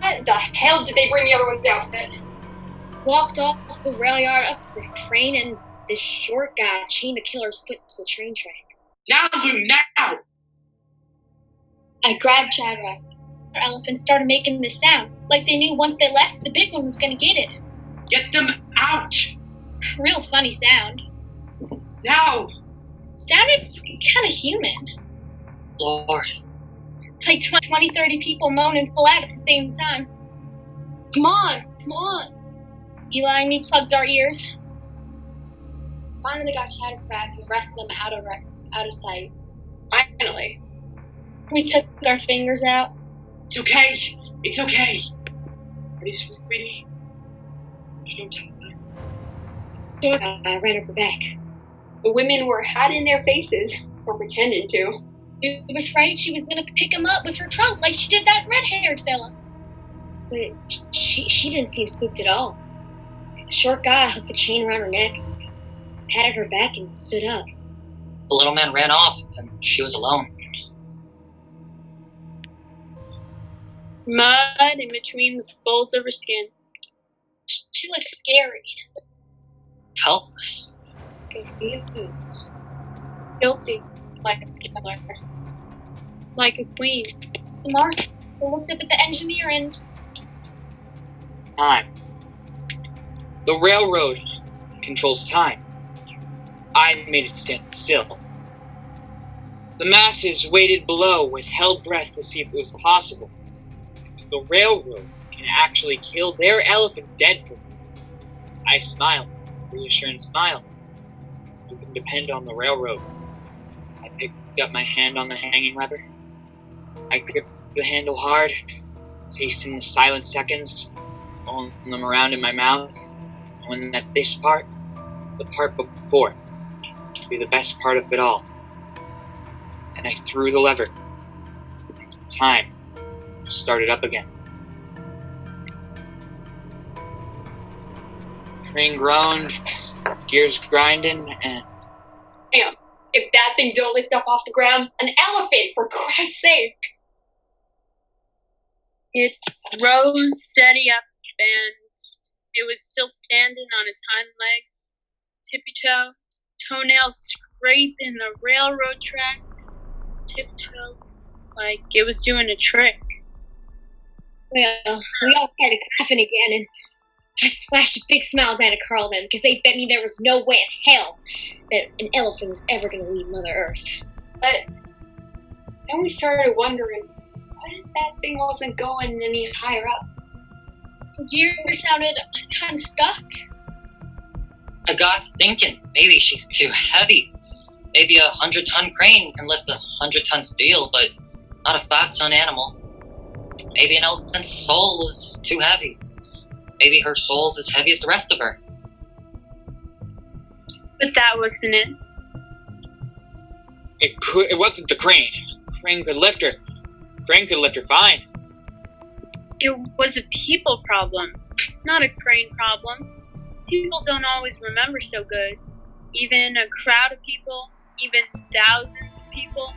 What the hell did they bring the other ones out with? Walked off the rail yard up to the crane, and this short guy chained the killer's foot to the train track. Now, Lou, now! I grabbed Shadrach. Our elephants started making this sound, like they knew once they left, the big one was gonna get it. Get them out! Real funny sound. Now! Sounded kinda human. Lord. Like 20, 30 people moaning full out at the same time. Come on, come on. Eli and me plugged our ears. Finally got Shadrach and the rest of them out of sight. Finally. We took our fingers out. It's okay. It's okay. Ready, sweetie? There's no time. I ran up her back. The women were hiding their faces, or pretending to. We was afraid she was gonna pick him up with her trunk like she did that red-haired fella. But she didn't seem spooked at all. The short guy hooked a chain around her neck, patted her back, and stood up. The little man ran off, and she was alone. Mud in between the folds of her skin. She looked scary. Helpless. Confused. Guilty. Like a killer. Like a queen. Mark looked up at the engineer and... Time. The railroad controls time. I made it stand still. The masses waited below with held breath to see if it was possible. The railroad can actually kill their elephants dead for them. I smiled, reassuring smile. depend on the railroad. I picked up my hand on the hanging lever. I gripped the handle hard, tasting the silent seconds, rolling them around in my mouth, knowing that this part, the part before, would be the best part of it all. And I threw the lever. Time started up again. Train groaned, gears grinding, and... Damn, if that thing don't lift up off the ground, an elephant, for Christ's sake! It rose steady up, and it was still standing on its hind legs, tippy-toe, toenails scraping the railroad track, tiptoe, like it was doing a trick. Well, we all started coughing again, and I splashed a big smile down at Carl then, because they bet me there was no way in hell that an elephant was ever going to leave Mother Earth. But then we started wondering, what if that thing wasn't going any higher up? The gear sounded kind of stuck. I got to thinking, maybe she's too heavy. Maybe a 100-ton crane can lift 100-ton steel, but not a 5-ton animal. Maybe an elephant's soul is too heavy. Maybe her soul's as heavy as the rest of her. But that wasn't it. It wasn't the crane. Crane could lift her. Crane could lift her fine. It was a people problem, not a crane problem. People don't always remember so good. Even a crowd of people, even thousands of people,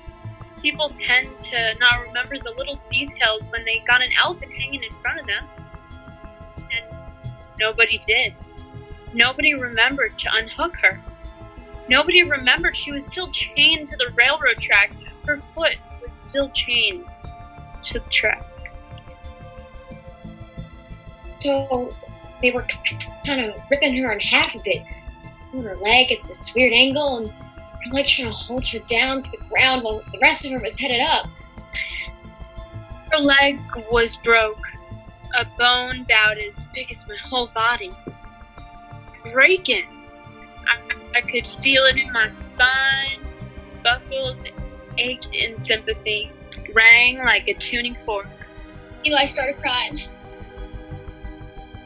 people tend to not remember the little details when they got an elephant hanging in front of them. And nobody did. Nobody remembered to unhook her. Nobody remembered she was still chained to the railroad track. Her foot was still chained to the track. So they were kind of ripping her in half a bit, on her leg at this weird angle, and her leg trying to hold her down to the ground while the rest of her was headed up. Her leg was broke, a bone about as big as my whole body. Breaking. I could feel it in my spine, buckled, ached in sympathy, rang like a tuning fork. Eli started crying.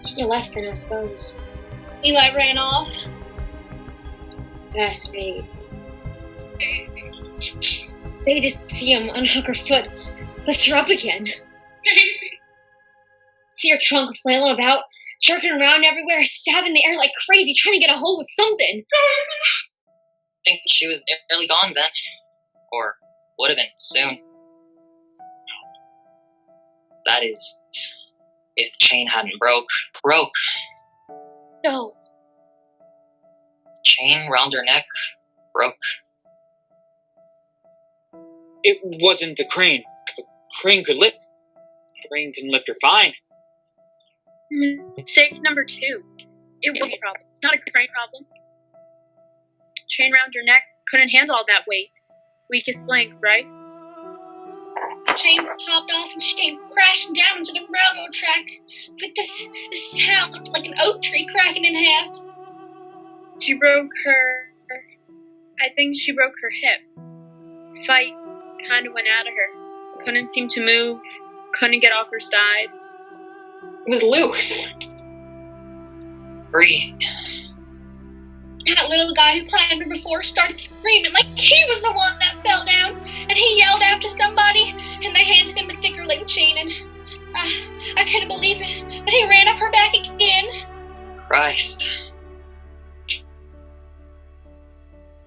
She left then, I suppose. Eli ran off. I stayed. They just see him unhook her foot, lift her up again. See her trunk flailing about, jerking around everywhere, stabbing the air like crazy, trying to get a hold of something. I think she was nearly gone then. Or would have been soon. That is, if the chain hadn't broke. No. The chain round her neck broke. It wasn't the crane. The crane could lift. The crane can lift her fine. Mistake number 2. It was a problem, not a crane problem. Chain round her neck couldn't handle all that weight. Weakest link, right? The chain popped off and she came crashing down into the railroad track with this sound like an oak tree cracking in half. She broke her... I think she broke her hip. Fight kind of went out of her. Couldn't seem to move. Couldn't get off her side. It was loose. Free. That little guy who climbed her before started screaming like he was the one that fell down, and he yelled after somebody, and they handed him a thicker link chain, and I couldn't believe it, but he ran up her back again. Christ.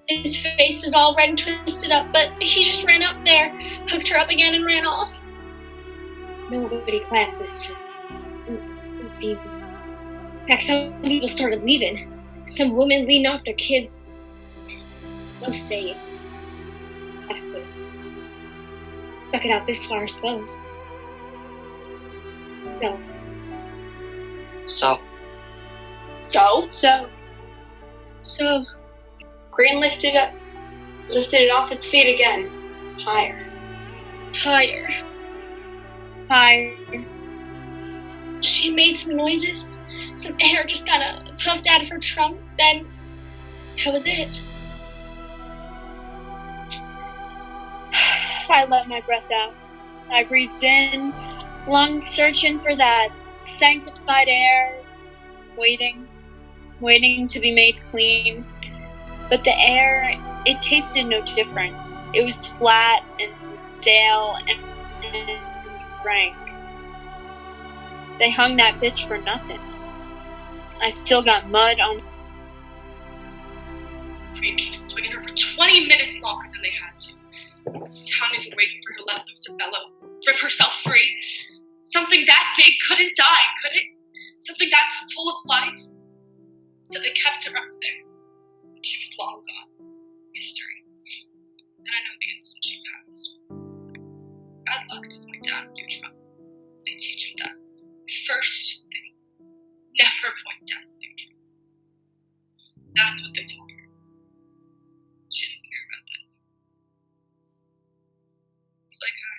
His face was all red and twisted up, but he just ran up there, hooked her up again, and ran off. Nobody clapped this time. Didn't seem. In fact, some people started leaving. Some women leading off their kids. No saying. I so stuck it out this far, I suppose. So. Crane lifted it off its feet again. Higher. She made some noises. Some air just kind of puffed out of her trunk. Then, that was it. I let my breath out. I breathed in, lungs searching for that sanctified air, waiting to be made clean. But the air, it tasted no different. It was flat and stale and rank. They hung that bitch for nothing. I still got mud on. Cream keeps swinging her for 20 minutes longer than they had to. This town isn't waiting for her leftovers to bellow, rip herself free. Something that big couldn't die, could it? Something that full of life? So they kept her up there. But she was long gone. Mystery. And I know the instant she passed. Bad luck to point down neutral. They teach him that. First thing. Never point down neutral. That's what they told her. She didn't hear about that. It's like I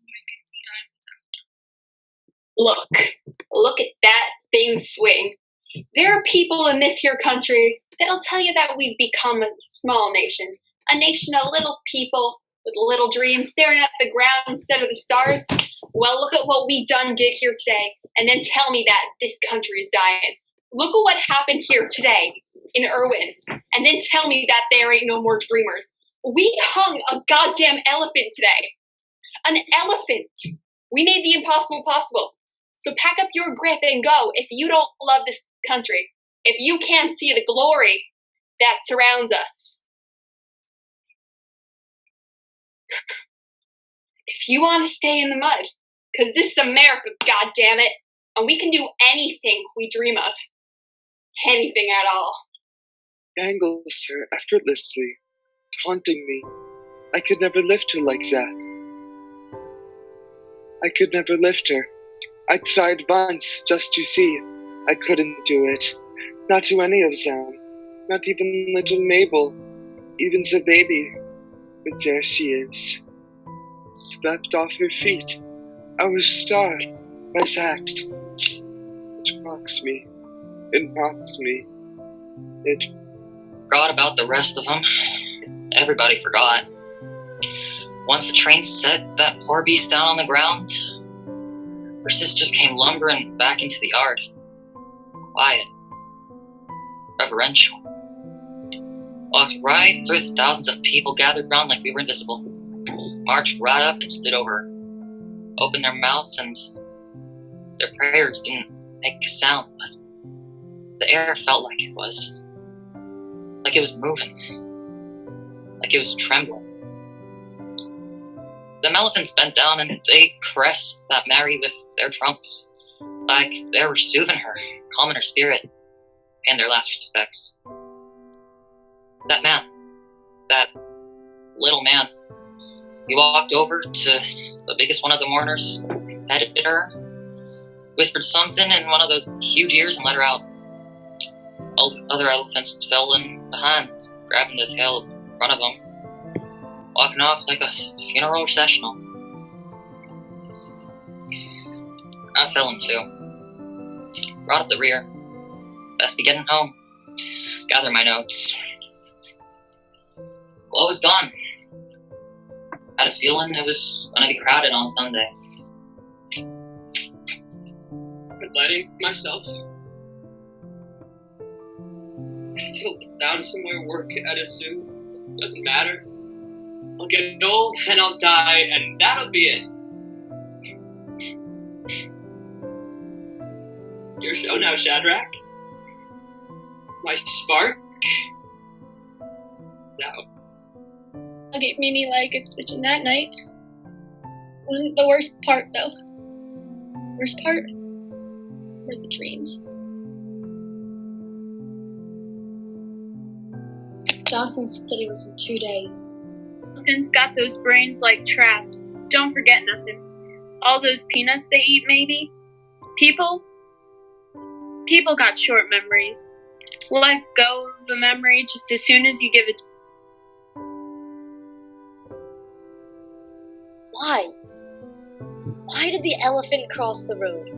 might get some diamonds after. Look at that thing swing. There are people in this here country that'll tell you that we've become a small nation. A nation of little people with little dreams staring at the ground instead of the stars. Well, look at what we did here today, and then tell me that this country is dying. Look at what happened here today in Irwin, and then tell me that there ain't no more dreamers. We hung a goddamn elephant today. An elephant. We made the impossible possible. So pack up your grip and go if you don't love this country. If you can't see the glory that surrounds us. If you want to stay in the mud, because this is America, goddammit, and we can do anything we dream of. Anything at all. Angles her effortlessly, taunting me. I could never lift her like that. I could never lift her. I tried once just to see. I couldn't do it. Not to any of them. Not even little Mabel. Even the baby. But there she is. Swept off her feet. I was starved by that. It mocks me. It mocks me. It... Forgot about the rest of them. Everybody forgot. Once the train set that poor beast down on the ground, her sisters came lumbering back into the yard. Quiet. Reverential. Walked right through the thousands of people gathered round like we were invisible. Marched right up and stood over her. Opened their mouths and their prayers didn't make a sound, but the air felt like it was. Like it was moving. Like it was trembling. The elephants bent down and they caressed that Mary with their trunks, like they were soothing her, calming her spirit, and their last respects. That man, that little man, he walked over to the biggest one of the mourners, petted her, whispered something in one of those huge ears and let her out. All the other elephants fell in behind, grabbing the tail in front of them, walking off like a funeral processional. I fell in too. Brought up the rear. Best be getting home. Gather my notes. Well, I was gone. Had a feeling it was going to be crowded on Sunday. I'm letting myself settle down somewhere, work at a zoo. Doesn't matter. I'll get old and I'll die, and that'll be it. Your show now, Shadrach. My spark. Now. I gave Mimi like a switching that night. Wasn't the worst part though. Worst part were the dreams. Johnson said he was in 2 days. Elephants got those brains like traps. Don't forget nothing. All those peanuts they eat, maybe. People got short memories. Let go of a memory just as soon as you give it. Why? Why did the elephant cross the road?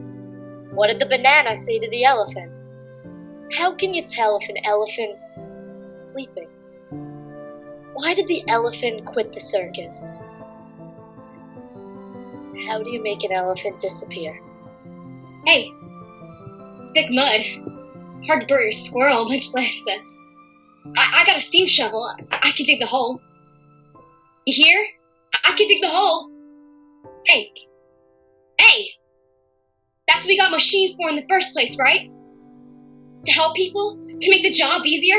What did the banana say to the elephant? How can you tell if an elephant is sleeping? Why did the elephant quit the circus? How do you make an elephant disappear? Hey, thick mud. Hard to bury a squirrel, much less. I got a steam shovel. I can dig the hole. You hear? I can dig the hole. Hey! That's what we got machines for in the first place, right? To help people? To make the job easier?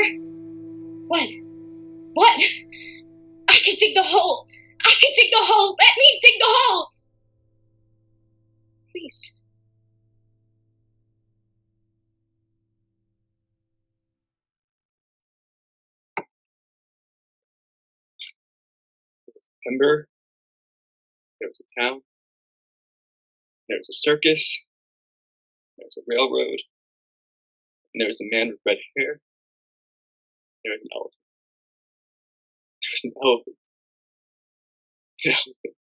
What? I can dig the hole! I can dig the hole! Let me dig the hole! Please. September, there was a town, there was a circus, there was a railroad, and there was a man with red hair. There was an elephant. There was an elephant. An elephant.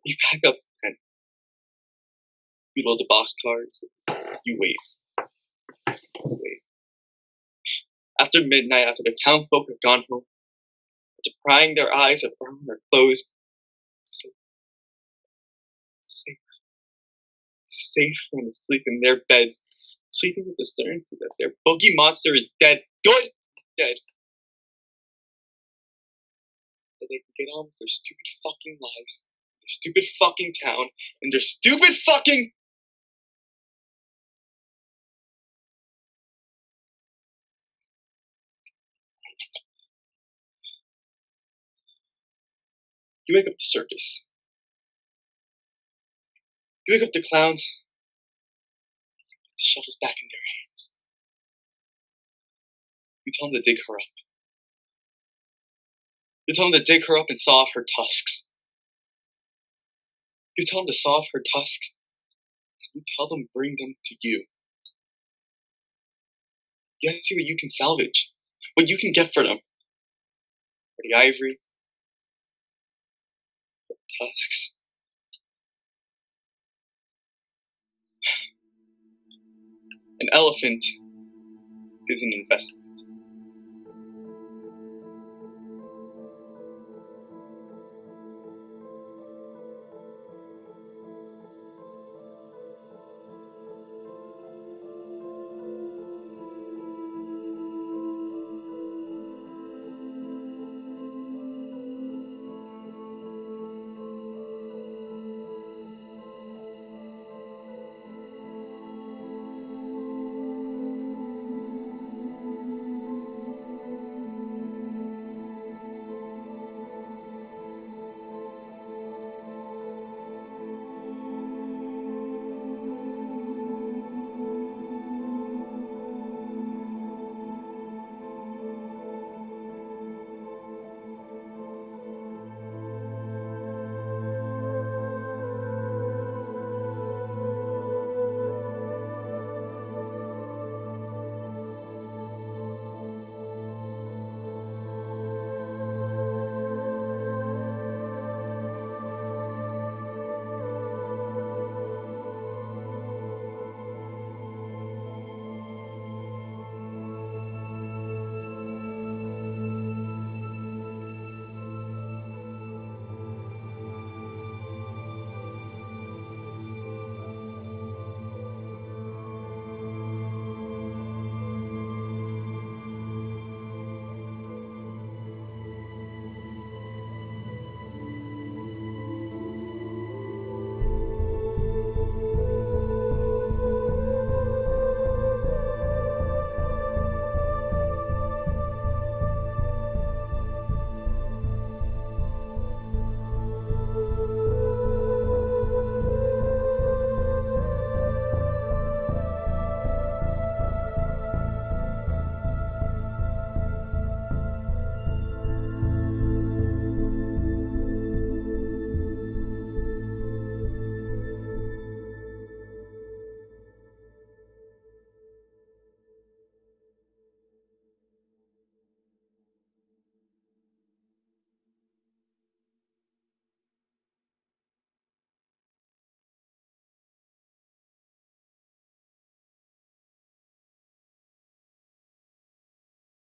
You pack up the tent. You load the boxcars. You wait. You wait. After midnight, after the town folk have gone home, after prying their eyes have earned their clothes, safe and asleep in their beds, sleeping with the certainty that their bogey monster is dead, good, dead. That they can get on with their stupid fucking lives, their stupid fucking town, and their stupid fucking... You wake up the circus. You wake up the clowns. You put the shovels back in their hands. You tell them to dig her up. You tell them to dig her up and saw off her tusks. You tell them to saw off her tusks. And you tell them bring them to you. You have to see what you can salvage. What you can get for them. For the ivory. For the tusks. An elephant is an investment.